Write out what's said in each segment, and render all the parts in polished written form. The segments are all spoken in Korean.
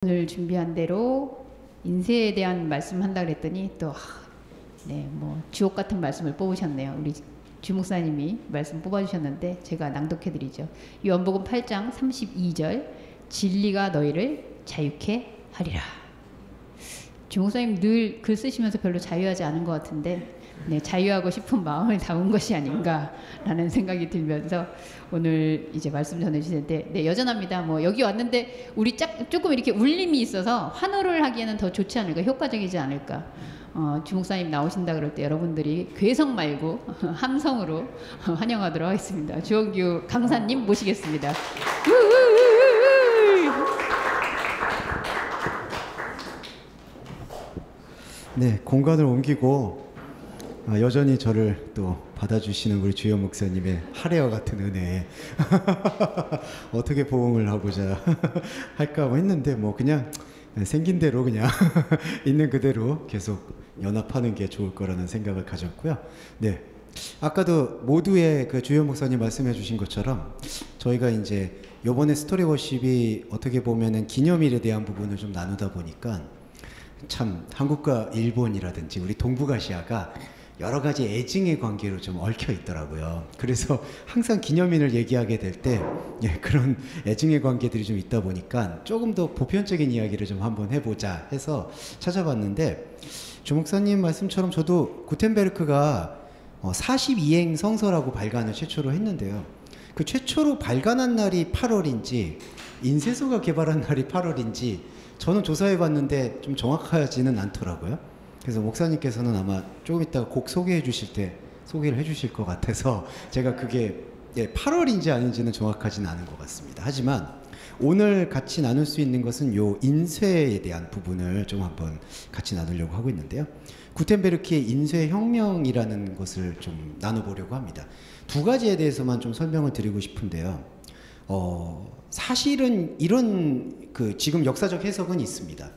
오늘 준비한 대로 인쇄에 대한 말씀한다 그랬더니 또 주옥 같은 말씀을 뽑으셨네요. 우리 주 목사님이 말씀 뽑아주셨는데 제가 낭독해드리죠. 요한복음 8장 32절 진리가 너희를 자유케 하리라. 주 목사님 늘 글 쓰시면서 별로 자유하지 않은 것 같은데 자유하고 싶은 마음을 담은 것이 아닌가라는 생각이 들면서 오늘 이제 말씀 전해주시는데 여전합니다. 여기 왔는데 우리 조금 이렇게 울림이 있어서 환호를 하기에는 더 좋지 않을까, 효과적이지 않을까. 주 목사님 나오신다 그럴 때 여러분들이 괴성 말고 함성으로 환영하도록 하겠습니다. 주원규 강사님 모시겠습니다. 네, 공간을 옮기고 여전히 저를 또 받아주시는 우리 주연 목사님의 하레와 같은 은혜에 어떻게 보응을 하고자 할까 했는데 그냥 생긴 대로 그냥 있는 그대로 계속 연합하는 게 좋을 거라는 생각을 가졌고요. 네, 아까도 모두의 그 주연 목사님 말씀해 주신 것처럼 저희가 이제 요번에 스토리 워십이 어떻게 보면은 기념일에 대한 부분을 좀 나누다 보니까 참 한국과 일본이라든지 우리 동북아시아가 여러 가지 애증의 관계로 좀 얽혀 있더라고요. 그래서 항상 기념일을 얘기하게 될 때 그런 애증의 관계들이 좀 있다 보니까 조금 더 보편적인 이야기를 좀 한번 해보자 해서 찾아봤는데, 주 목사님 말씀처럼 저도 구텐베르크가 42행 성서라고 발간을 최초로 했는데요. 그 최초로 발간한 날이 8월인지 인쇄소가 개발한 날이 8월인지 저는 조사해 봤는데 좀 정확하지는 않더라고요. 그래서 목사님께서는 아마 조금 이따가 곡 소개해 주실 때 소개를 해 주실 것 같아서 제가 그게 8월인지 아닌지는 정확하지는 않은 것 같습니다. 하지만 오늘 같이 나눌 수 있는 것은 요 인쇄에 대한 부분을 좀 한번 같이 나누려고 하고 있는데요. 구텐베르크의 인쇄혁명이라는 것을 좀 나눠보려고 합니다. 두 가지에 대해서만 좀 설명을 드리고 싶은데요. 사실은 이런 지금 역사적 해석은 있습니다.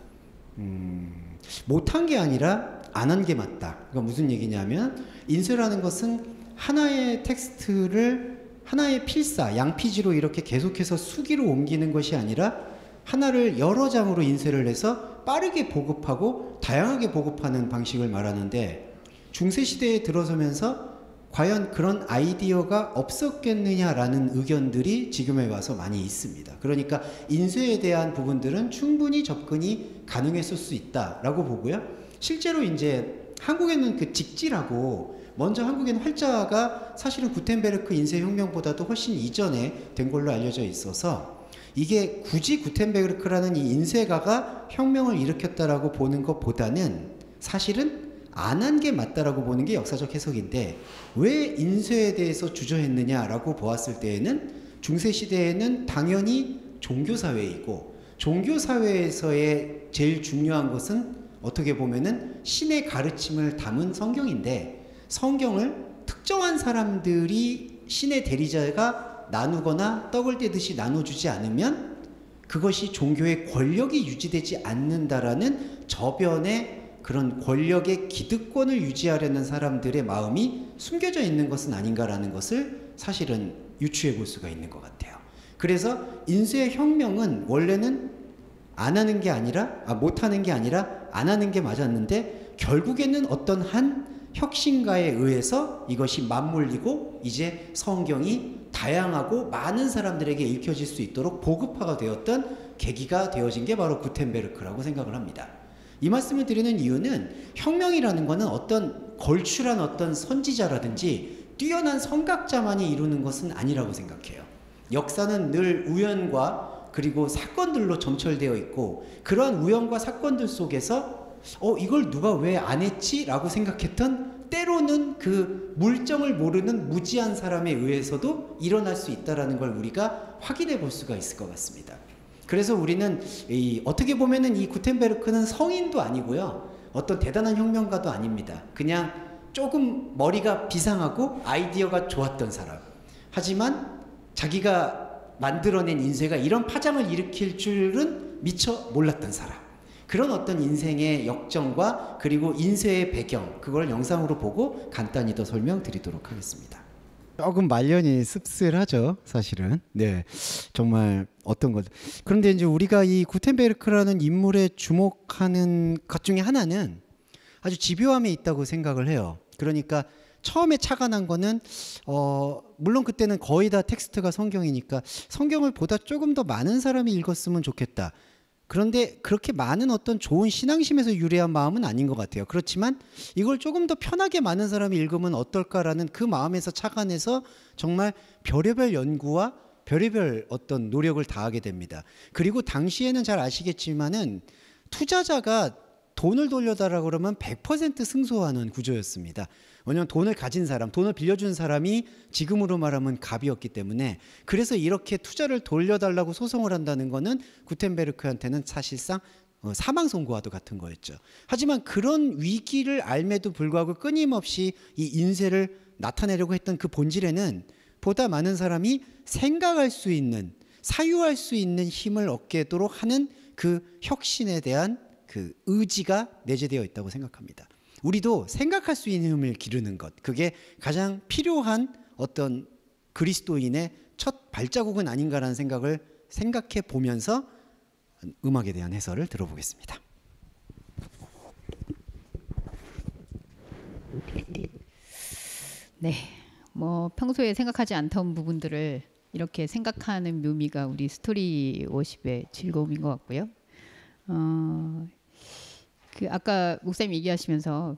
못한 게 아니라 안 한 게 맞다. 그러니까 무슨 얘기냐면, 인쇄라는 것은 하나의 텍스트를 하나의 필사, 양피지로 이렇게 계속해서 수기로 옮기는 것이 아니라 하나를 여러 장으로 인쇄를 해서 빠르게 보급하고 다양하게 보급하는 방식을 말하는데, 중세시대에 들어서면서 과연 그런 아이디어가 없었겠느냐라는 의견들이 지금에 와서 많이 있습니다. 그러니까 인쇄에 대한 부분들은 충분히 접근이 가능했을 수 있다라고 보고요. 실제로 이제 한국에는 그 직지라고, 먼저 한국에는 활자가 사실은 구텐베르크 인쇄혁명보다도 훨씬 이전에 된 걸로 알려져 있어서, 이게 굳이 구텐베르크라는 이 인쇄가가 혁명을 일으켰다라고 보는 것보다는 사실은 안 한 게 맞다라고 보는 게 역사적 해석인데, 왜 인쇄에 대해서 주저했느냐라고 보았을 때에는 중세시대에는 당연히 종교사회이고, 종교사회에서의 제일 중요한 것은 어떻게 보면은 신의 가르침을 담은 성경인데, 성경을 특정한 사람들이 신의 대리자가 나누거나 떡을 떼듯이 나눠주지 않으면 그것이 종교의 권력이 유지되지 않는다라는 저변의 그런 권력의 기득권을 유지하려는 사람들의 마음이 숨겨져 있는 것은 아닌가라는 것을 사실은 유추해 볼 수가 있는 것 같아요. 그래서 인쇄의 혁명은 원래는 안 하는 게 아니라, 못하는 게 아니라 안 하는 게 맞았는데, 결국에는 어떤 한 혁신가에 의해서 이것이 맞물리고 이제 성경이 다양하고 많은 사람들에게 읽혀질 수 있도록 보급화가 되었던 계기가 되어진 게 바로 구텐베르크라고 생각을 합니다. 이 말씀을 드리는 이유는, 혁명이라는 것은 어떤 걸출한 어떤 선지자라든지 뛰어난 선각자만이 이루는 것은 아니라고 생각해요. 역사는 늘 우연과 그리고 사건들로 점철되어 있고, 그러한 우연과 사건들 속에서 이걸 누가 왜 안 했지? 라고 생각했던, 때로는 그 물정을 모르는 무지한 사람에 의해서도 일어날 수 있다는 걸 우리가 확인해 볼 수가 있을 것 같습니다. 그래서 우리는 어떻게 보면은 이 구텐베르크는 성인도 아니고요, 어떤 대단한 혁명가도 아닙니다. 그냥 조금 머리가 비상하고 아이디어가 좋았던 사람, 하지만 자기가 만들어낸 인쇄가 이런 파장을 일으킬 줄은 미처 몰랐던 사람, 그런 어떤 인생의 역정과 그리고 인쇄의 배경, 그걸 영상으로 보고 간단히 더 설명드리도록 하겠습니다. 조금 말년이 씁쓸하죠, 사실은. 네, 정말 어떤 것. 그런데 이제 우리가 이 구텐베르크라는 인물에 주목하는 것 중에 하나는 아주 집요함에 있다고 생각을 해요. 그러니까 처음에 착안한 거는 물론 그때는 거의 다 텍스트가 성경이니까 성경을 보다 조금 더 많은 사람이 읽었으면 좋겠다. 그런데 그렇게 많은 어떤 좋은 신앙심에서 유래한 마음은 아닌 것 같아요. 그렇지만 이걸 조금 더 편하게 많은 사람이 읽으면 어떨까라는 그 마음에서 착안해서 정말 별의별 연구와 별의별 어떤 노력을 다하게 됩니다. 그리고 당시에는 잘 아시겠지만은 투자자가 돈을 돌려달라 그러면 100% 승소하는 구조였습니다. 왜냐하면 돈을 가진 사람, 돈을 빌려준 사람이 지금으로 말하면 갑이었기 때문에, 그래서 이렇게 투자를 돌려달라고 소송을 한다는 거는 구텐베르크한테는 사실상 사망 선고와도 같은 거였죠. 하지만 그런 위기를 알매도 불구하고 끊임없이 이 인쇄를 나타내려고 했던 그 본질에는 보다 많은 사람이 생각할 수 있는, 사유할 수 있는 힘을 얻게도록 하는 그 혁신에 대한 그 의지가 내재되어 있다고 생각합니다. 우리도 생각할 수 있는 힘을 기르는 것, 그게 가장 필요한 어떤 그리스도인의 첫 발자국은 아닌가라는 생각을 생각해 보면서 음악에 대한 해설을 들어보겠습니다. 네, 뭐 평소에 생각하지 않던 부분들을 이렇게 생각하는 묘미가 우리 스토리 워십의 즐거움인 것 같고요. 그 아까 목사님 얘기하시면서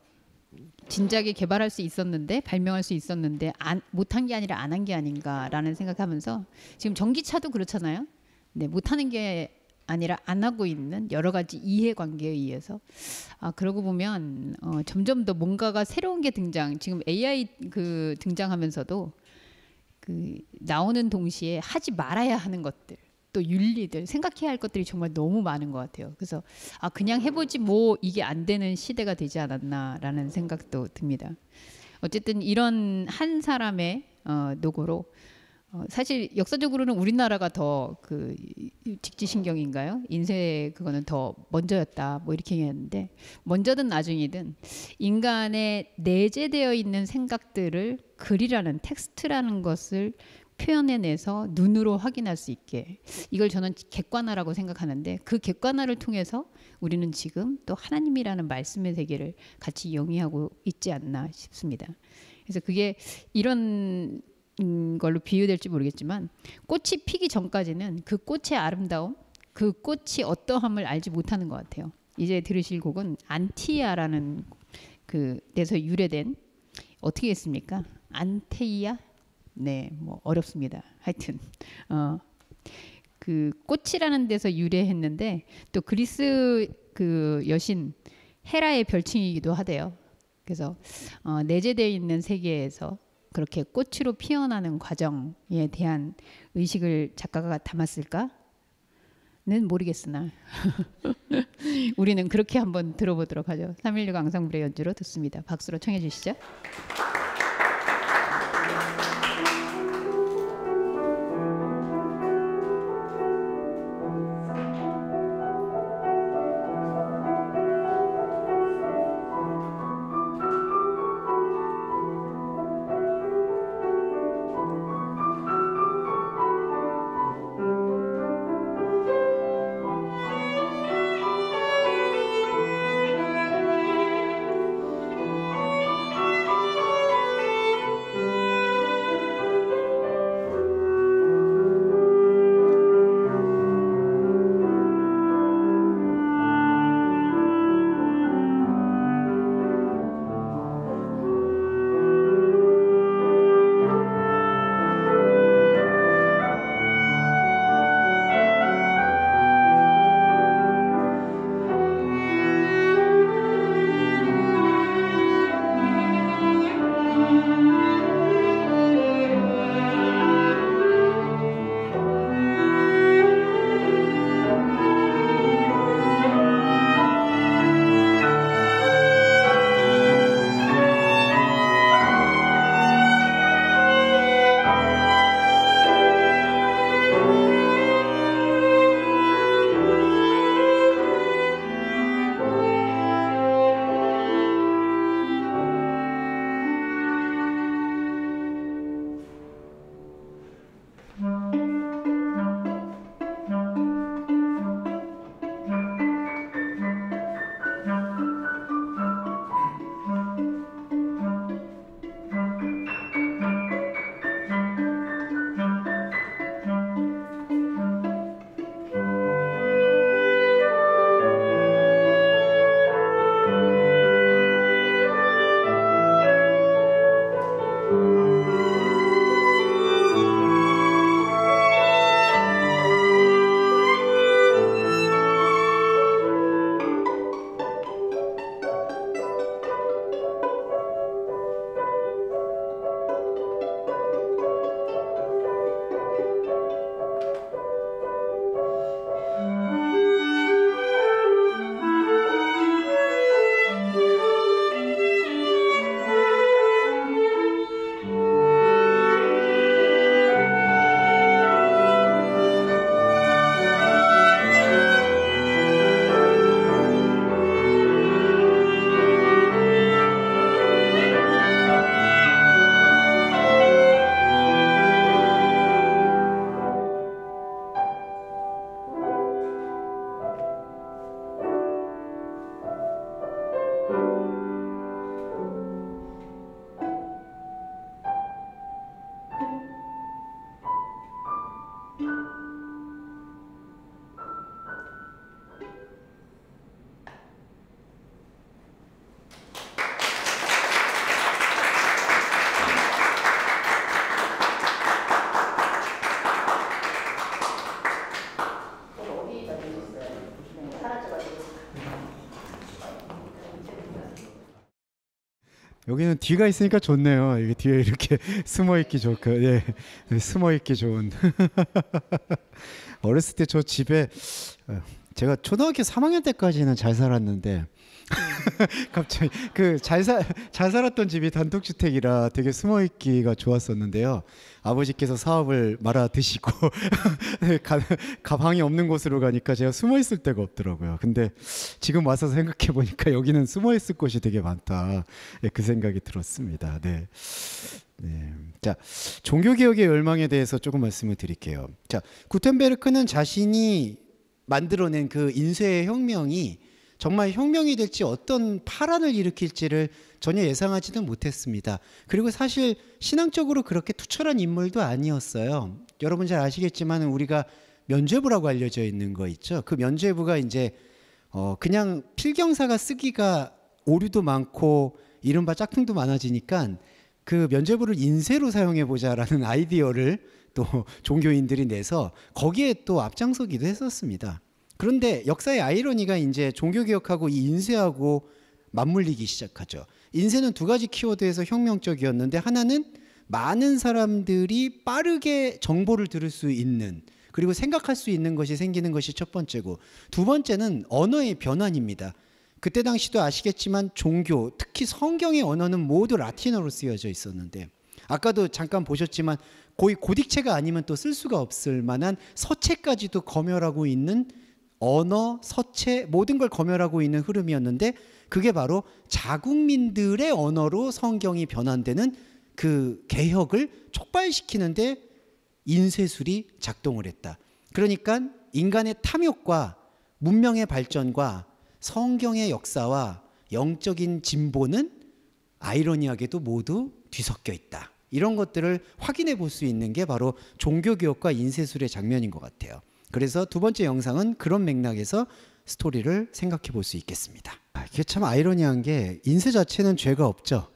진작에 개발할 수 있었는데, 발명할 수 있었는데 못한 게 아니라 안 한 게 아닌가라는 생각하면서, 지금 전기차도 그렇잖아요. 네, 못하는 게 아니라 안 하고 있는 여러 가지 이해관계에 의해서, 그러고 보면 점점 더 뭔가가 새로운 게 지금 AI 그 등장하면서도 그 나오는 동시에 하지 말아야 하는 것들, 또 윤리들, 생각해야 할 것들이 정말 너무 많은 것 같아요. 그래서 그냥 해보지 뭐 이게 안 되는 시대가 되지 않았나라는 생각도 듭니다. 어쨌든 이런 한 사람의 노고로 사실 역사적으로는 우리나라가 더 그 직지신경인가요? 인쇄 그거는 더 먼저였다, 뭐 이렇게 얘기했는데, 먼저든 나중이든 인간의 내재되어 있는 생각들을 글이라는, 텍스트라는 것을 표현해내서 눈으로 확인할 수 있게, 이걸 저는 객관화라고 생각하는데, 그 객관화를 통해서 우리는 지금 또 하나님이라는 말씀의 세계를 같이 영위하고 있지 않나 싶습니다. 그래서 그게 이런 걸로 비유될지 모르겠지만, 꽃이 피기 전까지는 그 꽃의 아름다움, 그 꽃이 어떠함을 알지 못하는 것 같아요. 이제 들으실 곡은 안티아라는 그 데서 유래된, 어떻게 했습니까? 안테이아? 네, 뭐 어렵습니다. 하여튼 그 꽃이라는 데서 유래했는데, 또 그리스 그 여신 헤라의 별칭이기도 하대요. 그래서 내재되어 있는 세계에서 그렇게 꽃으로 피어나는 과정에 대한 의식을 작가가 담았을까는 모르겠으나 우리는 그렇게 한번 들어보도록 하죠. 316 앙상블의 연주로 듣습니다. 박수로 청해 주시죠. 여기는 뒤가 있으니까 좋네요. 이게 뒤에 이렇게 숨어 있기 좋고, 예, 숨어 있기 좋은. 어렸을 때 저 집에 제가 초등학교 3학년 때까지는 잘 살았는데 갑자기 그 잘 살았던 집이 단독주택이라 되게 숨어 있기가 좋았었는데요. 아버지께서 사업을 말아 드시고 가방이 없는 곳으로 가니까 제가 숨어 있을 데가 없더라고요. 근데 지금 와서 생각해 보니까 여기는 숨어 있을 곳이 되게 많다. 예, 그 생각이 들었습니다. 네. 네. 자, 종교개혁의 열망에 대해서 조금 말씀을 드릴게요. 자, 구텐베르크는 자신이 만들어낸 그 인쇄의 혁명이 정말 혁명이 될지 어떤 파란을 일으킬지를 전혀 예상하지는 못했습니다. 그리고 사실 신앙적으로 그렇게 투철한 인물도 아니었어요. 여러분 잘 아시겠지만 우리가 면죄부라고 알려져 있는 거 있죠. 그 면죄부가 이제 그냥 필경사가 쓰기가 오류도 많고 이른바 짝퉁도 많아지니까 그 면죄부를 인쇄로 사용해 보자라는 아이디어를 또 종교인들이 내서 거기에 또 앞장서기도 했었습니다. 그런데 역사의 아이러니가 이제 종교개혁하고 이 인쇄하고 맞물리기 시작하죠. 인쇄는 두 가지 키워드에서 혁명적이었는데 하나는 많은 사람들이 빠르게 정보를 들을 수 있는 그리고 생각할 수 있는 것이 생기는 것이 첫 번째고 두 번째는 언어의 변환입니다. 그때 당시도 아시겠지만 종교, 특히 성경의 언어는 모두 라틴어로 쓰여져 있었는데 아까도 잠깐 보셨지만 거의 고딕체가 아니면 또 쓸 수가 없을 만한 서체까지도 검열하고 있는 언어, 서체 모든 걸 검열하고 있는 흐름이었는데 그게 바로 자국민들의 언어로 성경이 변환되는 그 개혁을 촉발시키는데 인쇄술이 작동을 했다. 그러니까 인간의 탐욕과 문명의 발전과 성경의 역사와 영적인 진보는 아이러니하게도 모두 뒤섞여 있다. 이런 것들을 확인해 볼 수 있는 게 바로 종교개혁과 인쇄술의 장면인 것 같아요. 그래서 두 번째 영상은 그런 맥락에서 스토리를 생각해 볼 수 있겠습니다. 이게 참 아이러니한 게 인쇄 자체는 죄가 없죠.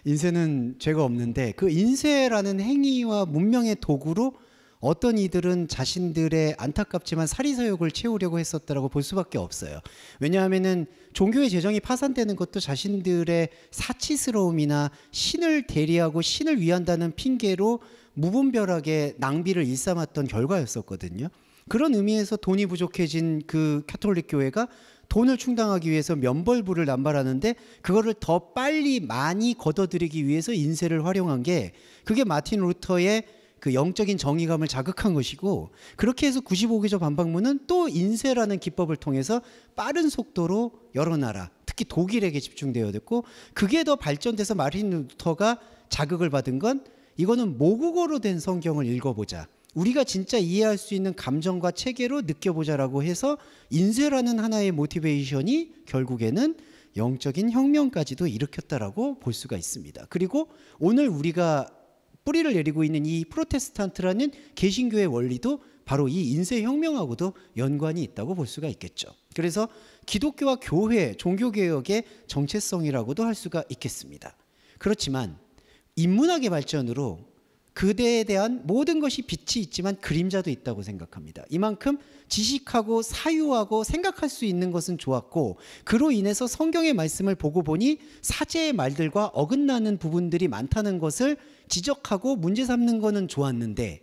인쇄는 죄가 없는데 그 인쇄라는 행위와 문명의 도구로 어떤 이들은 자신들의 안타깝지만 사리사욕을 채우려고 했었다라고 볼 수밖에 없어요. 왜냐하면은 종교의 재정이 파산되는 것도 자신들의 사치스러움이나 신을 대리하고 신을 위한다는 핑계로 무분별하게 낭비를 일삼았던 결과였었거든요. 그런 의미에서 돈이 부족해진 그 가톨릭 교회가 돈을 충당하기 위해서 면벌부를 남발하는데 그거를 더 빨리 많이 걷어들이기 위해서 인쇄를 활용한 게 그게 마틴 루터의 그 영적인 정의감을 자극한 것이고 그렇게 해서 95개조 반박문은 또 인쇄라는 기법을 통해서 빠른 속도로 여러 나라 특히 독일에게 집중되어 됐고 그게 더 발전돼서 마틴 루터가 자극을 받은 건 이거는 모국어로 된 성경을 읽어보자. 우리가 진짜 이해할 수 있는 감정과 체계로 느껴보자라고 해서 인쇄라는 하나의 모티베이션이 결국에는 영적인 혁명까지도 일으켰다라고 볼 수가 있습니다. 그리고 오늘 우리가 뿌리를 내리고 있는 이 프로테스탄트라는 개신교의 원리도 바로 이 인쇄혁명하고도 연관이 있다고 볼 수가 있겠죠. 그래서 기독교와 교회, 종교개혁의 정체성이라고도 할 수가 있겠습니다. 그렇지만 인문학의 발전으로 그대에 대한 모든 것이 빛이 있지만 그림자도 있다고 생각합니다. 이만큼 지식하고 사유하고 생각할 수 있는 것은 좋았고 그로 인해서 성경의 말씀을 보고 보니 사제의 말들과 어긋나는 부분들이 많다는 것을 지적하고 문제 삼는 거는 좋았는데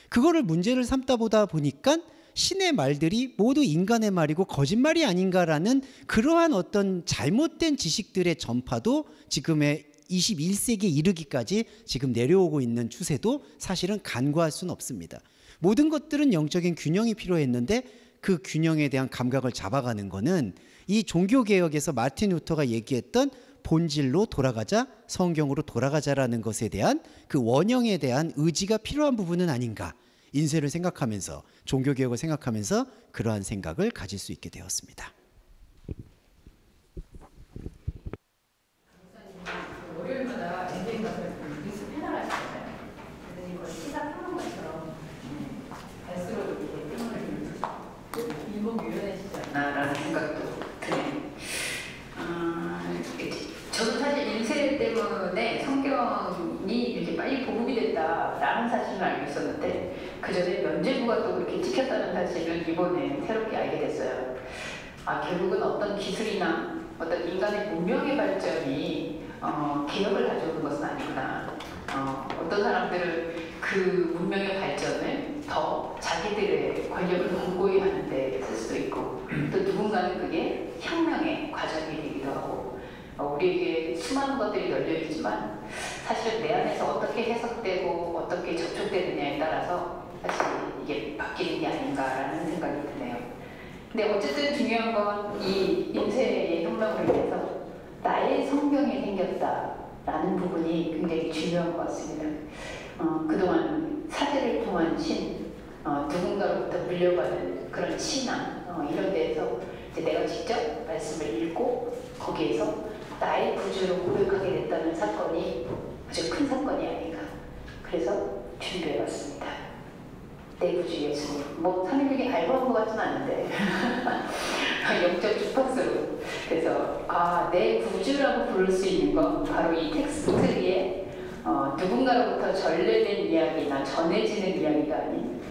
그거를 문제를 삼다 보다 보니까 신의 말들이 모두 인간의 말이고 거짓말이 아닌가라는 그러한 어떤 잘못된 지식들의 전파도 지금의 21세기에 이르기까지 지금 내려오고 있는 추세도 사실은 간과할 수는 없습니다. 모든 것들은 영적인 균형이 필요했는데 그 균형에 대한 감각을 잡아가는 것은 이 종교개혁에서 마틴 루터가 얘기했던 본질로 돌아가자, 성경으로 돌아가자라는 것에 대한 그 원형에 대한 의지가 필요한 부분은 아닌가. 인쇄를 생각하면서 종교개혁을 생각하면서 그러한 생각을 가질 수 있게 되었습니다. 라는 생각도 드네요. 저도 사실 인쇄 때문에 성경이 이렇게 빨리 보급이 됐다라는 사실을 알고 있었는데 그 전에 면죄부가 또 그렇게 찍혔다는 사실을 이번에 새롭게 알게 됐어요. 결국은 어떤 기술이나 어떤 인간의 문명의 발전이 개혁을 가져오는 것은 아니구나. 어떤 사람들은 그 문명의 발전을 더 자기들의 권력을 공고히 하는 데 쓸 수도 있고, 또 누군가는 그게 혁명의 과정이 되기도 하고, 우리에게 수많은 것들이 널려 있지만 사실 내 안에서 어떻게 해석되고 어떻게 접촉되느냐에 따라서 사실 이게 바뀌는 게 아닌가라는 생각이 드네요. 근데 어쨌든 중요한 건 이 인쇄의 혁명으로 인해서 나의 성경이 생겼다라는 부분이 굉장히 중요한 것 같습니다. 그동안 사제를 통한 신, 누군가로부터 물려받은 그런 신앙, 이런 데에서 이제 내가 직접 말씀을 읽고 거기에서 나의 구주로 고백하게 됐다는 사건이 아주 큰 사건이 아닌가. 그래서 준비해봤습니다. 내 구주 예수님. 뭐 삼일육이 알고 한 것 같지는 않은데 영적 주파수로. 그래서 내 구주라고 부를 수 있는 건 바로 이 텍스트에 누군가로부터 전래된 이야기나 전해지는 이야기가 아닌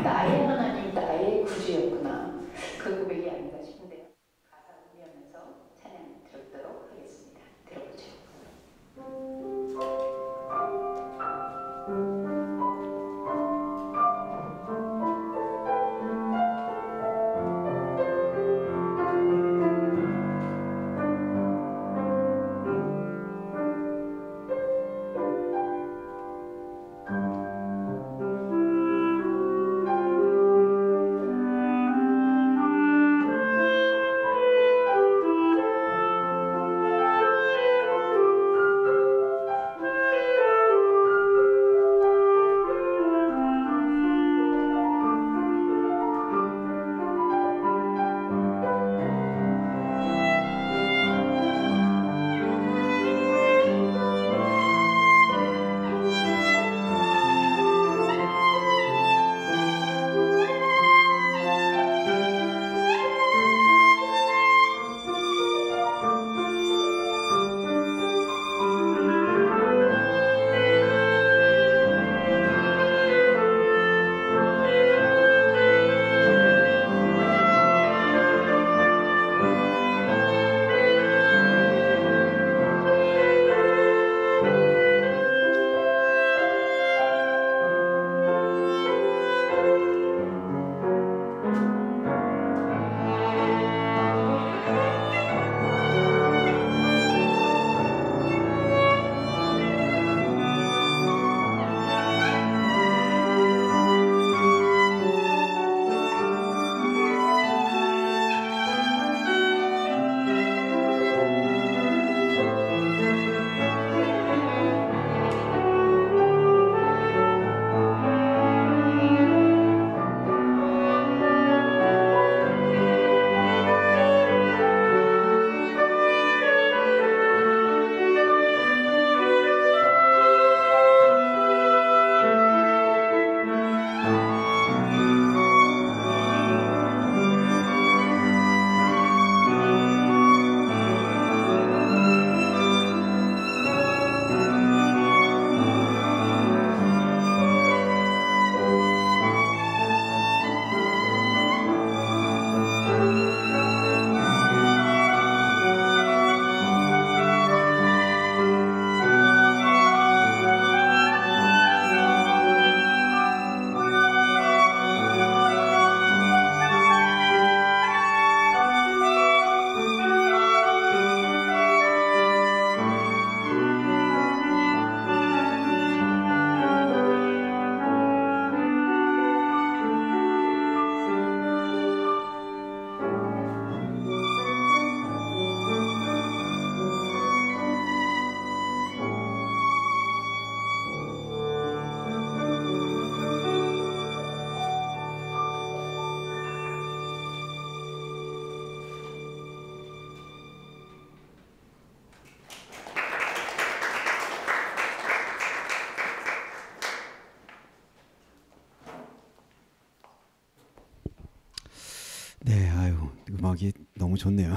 나의 하나님, 나의 구주였구나. 그 고백이 아닌가 싶은데요. 가사 준비하면서 찬양 들어보도록 하겠습니다. 들어보죠. 네, 아유, 음악이 너무 좋네요.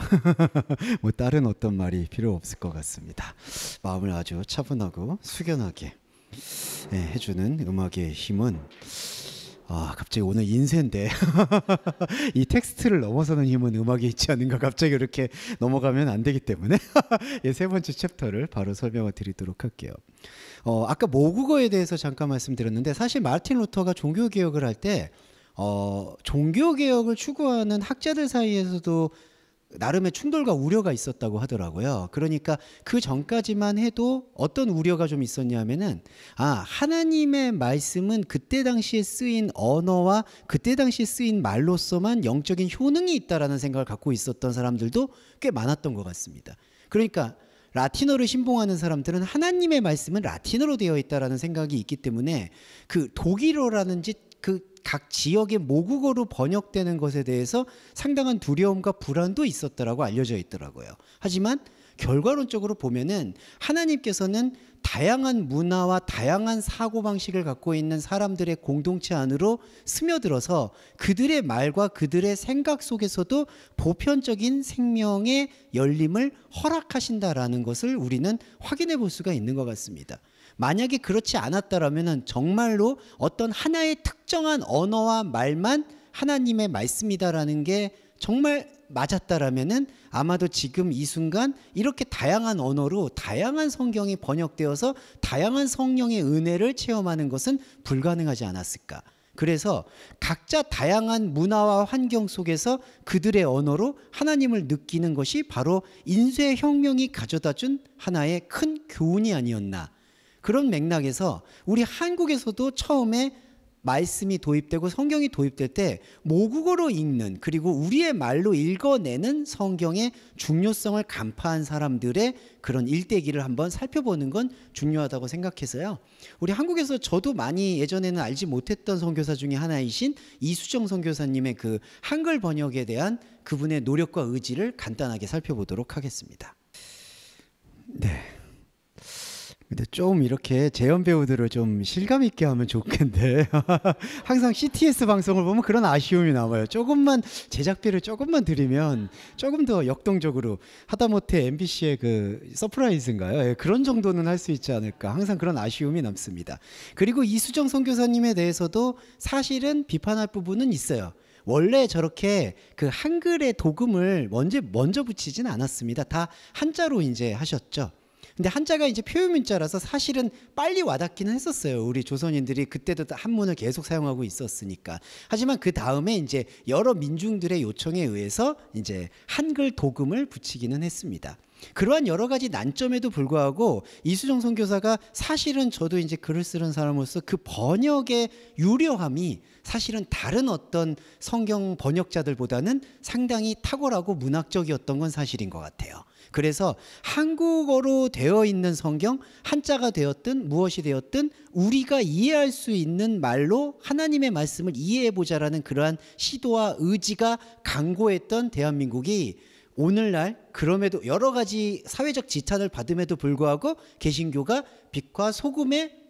뭐 다른 어떤 말이 필요 없을 것 같습니다. 마음을 아주 차분하고 숙연하게 해주는 음악의 힘은 갑자기 오늘 인쇄인데 이 텍스트를 넘어서는 힘은 음악에 있지 않은가 갑자기 이렇게 넘어가면 안 되기 때문에 예, 세 번째 챕터를 바로 설명을 드리도록 할게요. 아까 모국어에 대해서 잠깐 말씀드렸는데 사실 마르틴 루터가 종교개혁을 할 때 종교개혁을 추구하는 학자들 사이에서도 나름의 충돌과 우려가 있었다고 하더라고요. 그러니까 그 전까지만 해도 어떤 우려가 좀 있었냐면은 하나님의 말씀은 그때 당시에 쓰인 언어와 그때 당시에 쓰인 말로서만 영적인 효능이 있다라는 생각을 갖고 있었던 사람들도 꽤 많았던 것 같습니다. 그러니까 라틴어를 신봉하는 사람들은 하나님의 말씀은 라틴어로 되어 있다라는 생각이 있기 때문에 그 독일어라든지 그 각 지역의 모국어로 번역되는 것에 대해서 상당한 두려움과 불안도 있었다라고 알려져 있더라고요. 하지만 결과론적으로 보면은 하나님께서는 다양한 문화와 다양한 사고방식을 갖고 있는 사람들의 공동체 안으로 스며들어서 그들의 말과 그들의 생각 속에서도 보편적인 생명의 열림을 허락하신다라는 것을 우리는 확인해 볼 수가 있는 것 같습니다. 만약에 그렇지 않았다라면 정말로 어떤 하나의 특정한 언어와 말만 하나님의 말씀이다라는 게 정말 맞았다라면은 아마도 지금 이 순간 이렇게 다양한 언어로 다양한 성경이 번역되어서 다양한 성령의 은혜를 체험하는 것은 불가능하지 않았을까. 그래서 각자 다양한 문화와 환경 속에서 그들의 언어로 하나님을 느끼는 것이 바로 인쇄혁명이 가져다준 하나의 큰 교훈이 아니었나. 그런 맥락에서 우리 한국에서도 처음에 말씀이 도입되고 성경이 도입될 때 모국어로 읽는 그리고 우리의 말로 읽어내는 성경의 중요성을 간파한 사람들의 그런 일대기를 한번 살펴보는 건 중요하다고 생각해서요. 우리 한국에서 저도 많이 예전에는 알지 못했던 선교사 중에 하나이신 이수정 선교사님의 그 한글 번역에 대한 그분의 노력과 의지를 간단하게 살펴보도록 하겠습니다. 네. 근데 좀 이렇게 재연 배우들을 좀 실감 있게 하면 좋겠는데 항상 CTS 방송을 보면 그런 아쉬움이 남아요. 조금만 제작비를 조금만 드리면 조금 더 역동적으로 하다못해 MBC의 그 서프라이즈인가요? 예, 그런 정도는 할 수 있지 않을까. 항상 그런 아쉬움이 남습니다. 그리고 이수정 선교사님에 대해서도 사실은 비판할 부분은 있어요. 원래 저렇게 그 한글의 도금을 먼저 붙이진 않았습니다. 다 한자로 이제 하셨죠. 근데 한자가 이제 표유문자라서 사실은 빨리 와닿기는 했었어요. 우리 조선인들이 그때도 한문을 계속 사용하고 있었으니까. 하지만 그 다음에 이제 여러 민중들의 요청에 의해서 이제 한글 도금을 붙이기는 했습니다. 그러한 여러 가지 난점에도 불구하고 이수정 선교사가 사실은 저도 이제 글을 쓰는 사람으로서 그 번역의 유려함이 사실은 다른 어떤 성경 번역자들보다는 상당히 탁월하고 문학적이었던 건 사실인 것 같아요. 그래서 한국어로 되어 있는 성경, 한자가 되었든 무엇이 되었든 우리가 이해할 수 있는 말로 하나님의 말씀을 이해해보자라는 그러한 시도와 의지가 강고했던 대한민국이 오늘날 그럼에도 여러 가지 사회적 지탄을 받음에도 불구하고 개신교가 빛과 소금의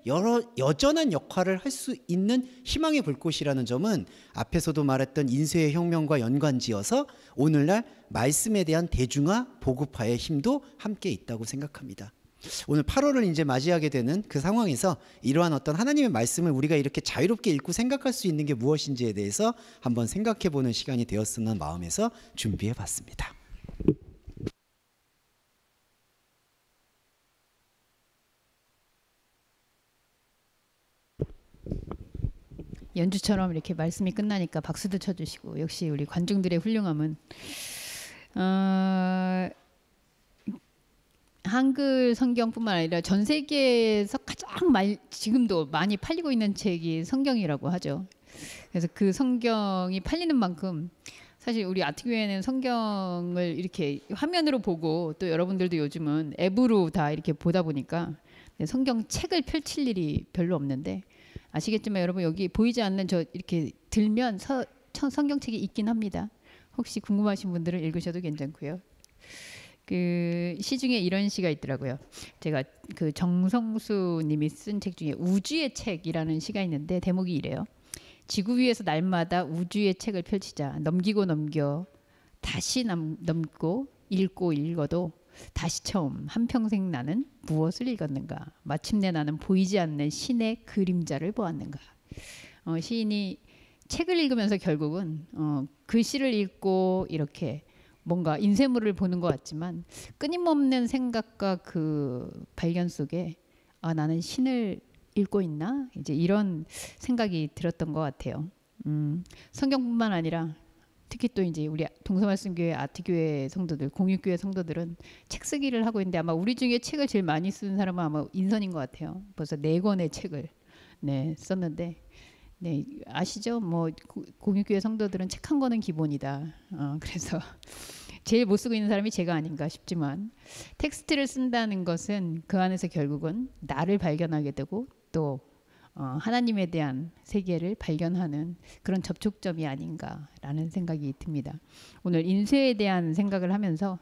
여전한 역할을 할 수 있는 희망의 불꽃이라는 점은 앞에서도 말했던 인쇄의 혁명과 연관지어서 오늘날 말씀에 대한 대중화, 보급화의 힘도 함께 있다고 생각합니다. 오늘 8월을 이제 맞이하게 되는 그 상황에서 이러한 어떤 하나님의 말씀을 우리가 이렇게 자유롭게 읽고 생각할 수 있는 게 무엇인지에 대해서 한번 생각해 보는 시간이 되었으면 마음에서 준비해 봤습니다. 연주처럼 이렇게 말씀이 끝나니까 박수도 쳐주시고 역시 우리 관중들의 훌륭함은 한글 성경뿐만 아니라 전 세계에서 가장 지금도 많이 팔리고 있는 책이 성경이라고 하죠. 그래서 그 성경이 팔리는 만큼 사실 우리 아트교회는 성경을 이렇게 화면으로 보고 또 여러분들도 요즘은 앱으로 다 이렇게 보다 보니까 성경 책을 펼칠 일이 별로 없는데 아시겠지만 여러분 여기 보이지 않는 저 이렇게 들면 성경책이 있긴 합니다. 혹시 궁금하신 분들은 읽으셔도 괜찮고요. 그 시 중에 이런 시가 있더라고요. 제가 그 정성수 님이 쓴 책 중에 우주의 책이라는 시가 있는데 대목이 이래요. 지구 위에서 날마다 우주의 책을 펼치자. 넘기고 넘겨 다시 넘고 읽고 읽어도 다시 처음 한평생 나는 무엇을 읽었는가. 마침내 나는 보이지 않는 신의 그림자를 보았는가. 시인이 책을 읽으면서 결국은 글씨를 읽고 이렇게 뭔가 인쇄물을 보는 것 같지만 끊임없는 생각과 그 발견 속에 나는 신을 읽고 있나? 이제 이런 생각이 들었던 것 같아요. 성경뿐만 아니라 특히 또 이제 우리 동서말씀교회 아트교회 성도들, 공유교회 성도들은 책 쓰기를 하고 있는데 아마 우리 중에 책을 제일 많이 쓰는 사람은 아마 인선인 것 같아요. 벌써 4권의 책을 썼는데 네, 아시죠? 뭐 공유교회 성도들은 책 한 권은 기본이다. 그래서 제일 못 쓰고 있는 사람이 제가 아닌가 싶지만 텍스트를 쓴다는 것은 그 안에서 결국은 나를 발견하게 되고 또 하나님에 대한 세계를 발견하는 그런 접촉점이 아닌가라는 생각이 듭니다. 오늘 인쇄에 대한 생각을 하면서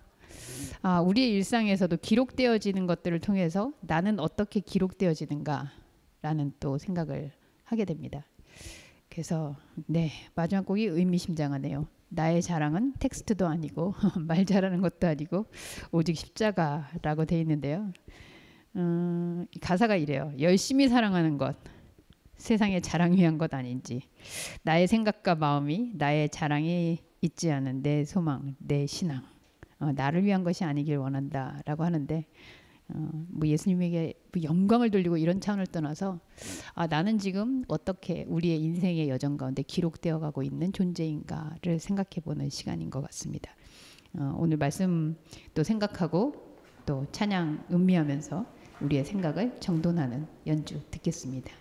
우리의 일상에서도 기록되어지는 것들을 통해서 나는 어떻게 기록되어지는가라는 또 생각을 하게 됩니다. 그래서 네, 마지막 곡이 의미심장하네요. 나의 자랑은 텍스트도 아니고 말 잘하는 것도 아니고 오직 십자가라고 돼 있는데요. 가사가 이래요. 열심히 사랑하는 것 세상의 자랑 위한 것 아닌지, 나의 생각과 마음이 나의 자랑이 있지 않은 내 소망, 내 신앙, 나를 위한 것이 아니길 원한다라고 하는데 뭐 예수님에게 영광을 돌리고 이런 차원을 떠나서 나는 지금 어떻게 우리의 인생의 여정 가운데 기록되어 가고 있는 존재인가를 생각해보는 시간인 것 같습니다. 오늘 말씀 또 생각하고 또 찬양 음미하면서 우리의 생각을 정돈하는 연주 듣겠습니다.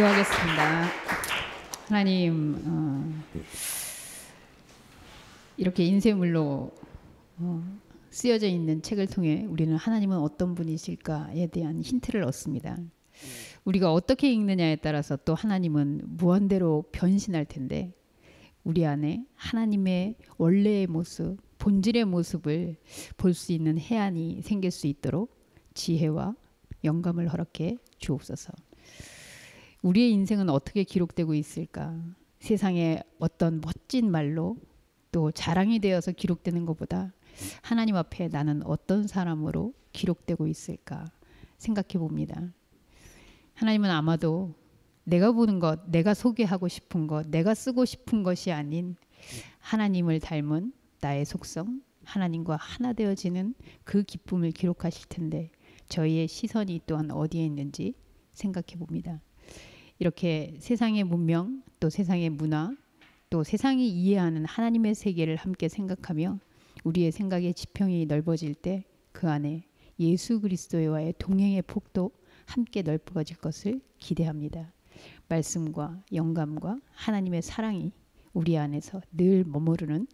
기도하겠습니다. 하나님, 이렇게 인쇄물로 쓰여져 있는 책을 통해 우리는 하나님은 어떤 분이실까에 대한 힌트를 얻습니다. 우리가 어떻게 읽느냐에 따라서 또 하나님은 무한대로 변신할 텐데, 우리 안에 하나님의 원래의 모습, 본질의 모습을 볼 수 있는 해안이 생길 수 있도록 지혜와 영감을 허락해 주옵소서. 우리의 인생은 어떻게 기록되고 있을까? 세상에 어떤 멋진 말로 또 자랑이 되어서 기록되는 것보다 하나님 앞에 나는 어떤 사람으로 기록되고 있을까 생각해 봅니다. 하나님은 아마도 내가 보는 것, 내가 소개하고 싶은 것, 내가 쓰고 싶은 것이 아닌 하나님을 닮은 나의 속성, 하나님과 하나 되어지는 그 기쁨을 기록하실 텐데 저희의 시선이 또한 어디에 있는지 생각해 봅니다. 이렇게 세상의 문명, 또 세상의 문화, 또 세상이 이해하는 하나님의 세계를 함께 생각하며 우리의 생각의 지평이 넓어질 때 그 안에 예수 그리스도와의 동행의 폭도 함께 넓어질 것을 기대합니다. 말씀과 영감과 하나님의 사랑이 우리 안에서 늘 머무르는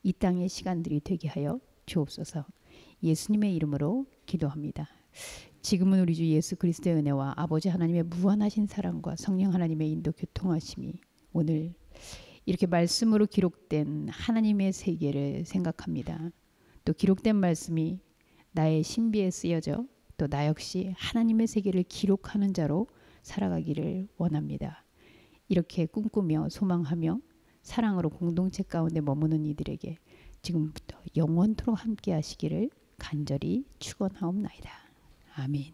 이 땅의 시간들이 되게 하여 주옵소서. 예수님의 이름으로 기도합니다. 지금은 우리 주 예수 그리스도의 은혜와 아버지 하나님의 무한하신 사랑과 성령 하나님의 인도 교통하심이 오늘 이렇게 말씀으로 기록된 하나님의 세계를 생각합니다. 또 기록된 말씀이 나의 신비에 쓰여져 또 나 역시 하나님의 세계를 기록하는 자로 살아가기를 원합니다. 이렇게 꿈꾸며 소망하며 사랑으로 공동체 가운데 머무는 이들에게 지금부터 영원토록 함께 하시기를 간절히 축원하옵나이다. 아멘.